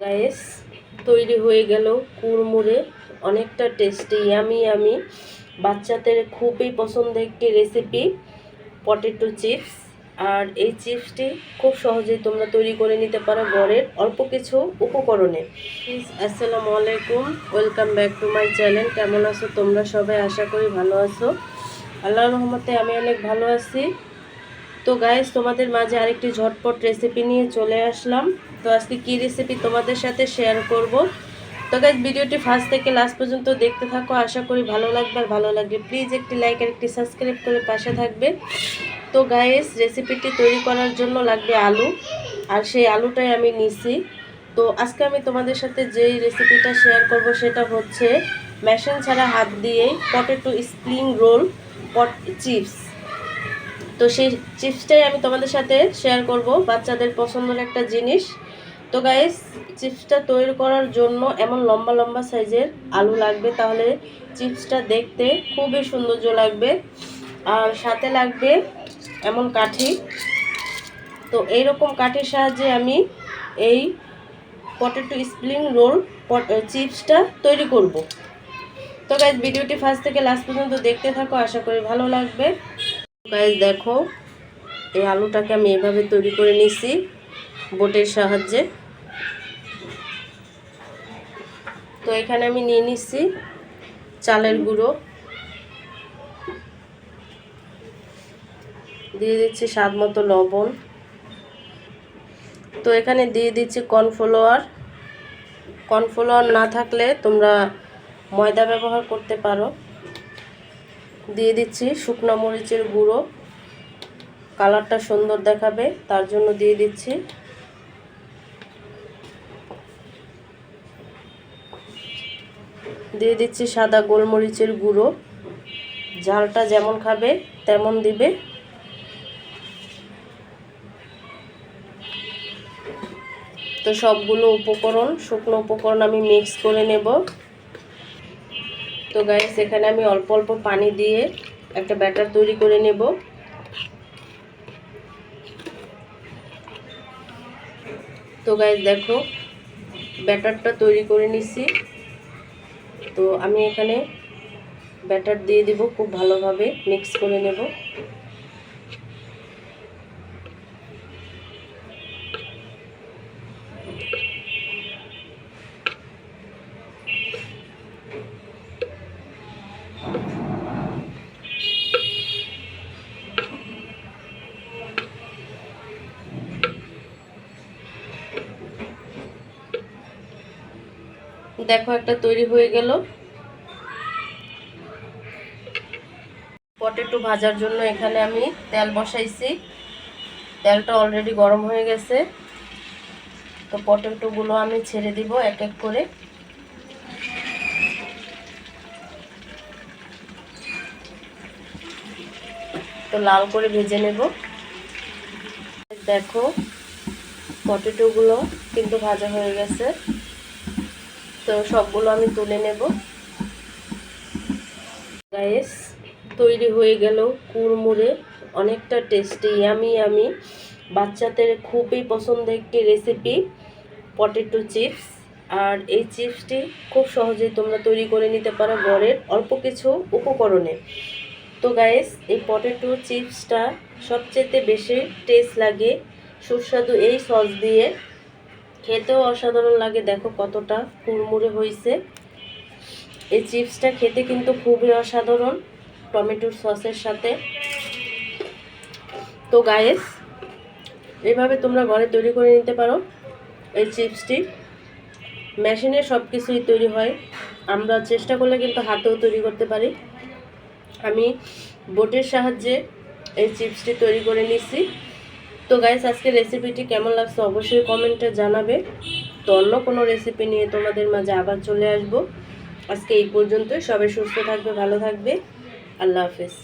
Guys, তৈরি হয়ে গেল কুড়মুড়ে, অনেকটা টেস্টি ইয়ামি বাচ্চাদের খুবই পছন্দের একটি রেসিপি পটেটো চিপস। আর এই চিপসটি খুব সহজেই তোমরা তৈরি করে নিতে পারো ঘরের অল্প কিছু উপকরণে। আসসালামু আলাইকুম, welcome back to my channel. কেমন আছো তোমরা সবাই? আশা করি ভালো আছো। আল্লাহর রহমতে আমি অনেক ভালো আছি। তো গাইস, তোমাদের মাঝে আরেকটি ঝটপট রেসিপি নিয়ে চলে আসলাম। তো আজকে কি রেসিপি তোমাদের সাথে শেয়ার করব। তো গাইস, ভিডিওটি ফার্স্ট থেকে লাস্ট পর্যন্ত দেখতে থাকো, আশা করি ভালো লাগবে। আর ভালো লাগলে প্লিজ একটি লাইক আর একটি সাবস্ক্রাইব করে পাশে থাকবে। তো গাইস, রেসিপিটি তৈরি করার জন্য লাগবে আলু, আর সেই আলুটাই আমি নিছি। তো আজকে আমি তোমাদের সাথে যেই রেসিপিটা শেয়ার করব সেটা হচ্ছে মেশিন ছাড়া হাত দিয়েই পটেটো স্প্রিং রোল চিপস। তো সেই চিপসটাই আমি তোমাদের সাথে শেয়ার করব, বাচ্চাদের পছন্দের একটা জিনিস। তো গাইস, চিপসটা তৈরি করার জন্য এমন লম্বা লম্বা সাইজের আলু লাগবে, তাহলে চিপসটা দেখতে খুবই সৌন্দর্য লাগবে। আর সাথে লাগবে এমন কাঠি। তো এইরকম কাঠির সাহায্যে আমি এই পটেটো স্প্রিং রোল চিপসটা তৈরি করব। তো গাইস, ভিডিওটি ফার্স্ট থেকে লাস্ট পর্যন্ত দেখতে থাকো, আশা করি ভালো লাগবে। গাইস দেখো, এই আলুটাকে আমি এভাবে তৈরি করে নিছি বোটের সাহায্যে। তো এখানে আমি নিয়ে নিচ্ছি চালের গুঁড়ো, দিয়ে দিচ্ছি স্বাদ মতো লবণ। তো এখানে দিয়ে দিচ্ছি কর্নফ্লাওয়ার না থাকলে তোমরা ময়দা ব্যবহার করতে পারো। দিয়ে দিচ্ছি শুকনো মরিচের গুঁড়ো, কালারটা সুন্দর দেখাবে তার জন্য দিয়ে দিচ্ছি। দিয়ে দিচ্ছি সাদা গোলমরিচের গুঁড়ো, ঝালটা যেমন খাবে তেমন দিবে। তো সবগুলো শুকনো উপকরণ আমি মিক্স করে নেব। তো গাইস, এখানে আমি অল্প অল্প পানি দিয়ে একটা ব্যাটার তৈরি করে নেব। তো গাইস দেখো, ব্যাটারটা তৈরি করে নিছি। তো আমি এখানে ব্যাটার দিয়ে দিব, খুব ভালোভাবে মিক্স করে নেব। দেখো, একটা তৈরি হয়ে গেল। পটেটো ভাজার জন্য এখানে আমি তেল বসাইছি, তেলটা অলরেডি গরম হয়ে গেছে। তো পটেটোগুলো আমি ছেড়ে দিব এক এক করে। তো লাল করে ভেজে নেব। দেখো, পটেটোগুলো কিন্তু ভাজা হয়ে গেছে। তো সবগুলো আমি তুলে নেব। গাইস, তৈরি হয়ে গেল কুড়মুড়ে, অনেকটা টেস্টি ইয়ামি বাচ্চাদের খুবই পছন্দের একটি রেসিপি পটেটো চিপস। আর এই চিপসটি খুব সহজেই তোমরা তৈরি করে নিতে পারো ঘরের অল্প কিছু উপকরণে। তো গাইস, এই পটেটো চিপসটা সবচেয়ে বেশি টেস্ট লাগে সুস্বাদু এই সস দিয়ে, খেতেও অসাধারণ লাগে। দেখো কতটা কুড়মুড়ে হয়েছে। এই চিপসটা খেতে কিন্তু খুবই অসাধারণ টমেটোর সসের সাথে। তো গাইস, এইভাবে তোমরা ঘরে তৈরি করে নিতে পারো এই চিপসটি। মেশিনে সব কিছুই তৈরি হয়, আমরা চেষ্টা করলে কিন্তু হাতেও তৈরি করতে পারি। আমি বোটের সাহায্যে এই চিপসটি তৈরি করে নিছি। তো গাইস, আজকে রেসিপিটি কেমন লাগছে অবশ্যই কমেন্টে জানাবে। তো অন্য কোনো রেসিপি নিয়ে তোমাদের মাঝে আবার চলে আসবো। আজকে এই পর্যন্তই। সবাই সুস্থ থাকবে, ভালো থাকবে। আল্লাহ হাফেজ।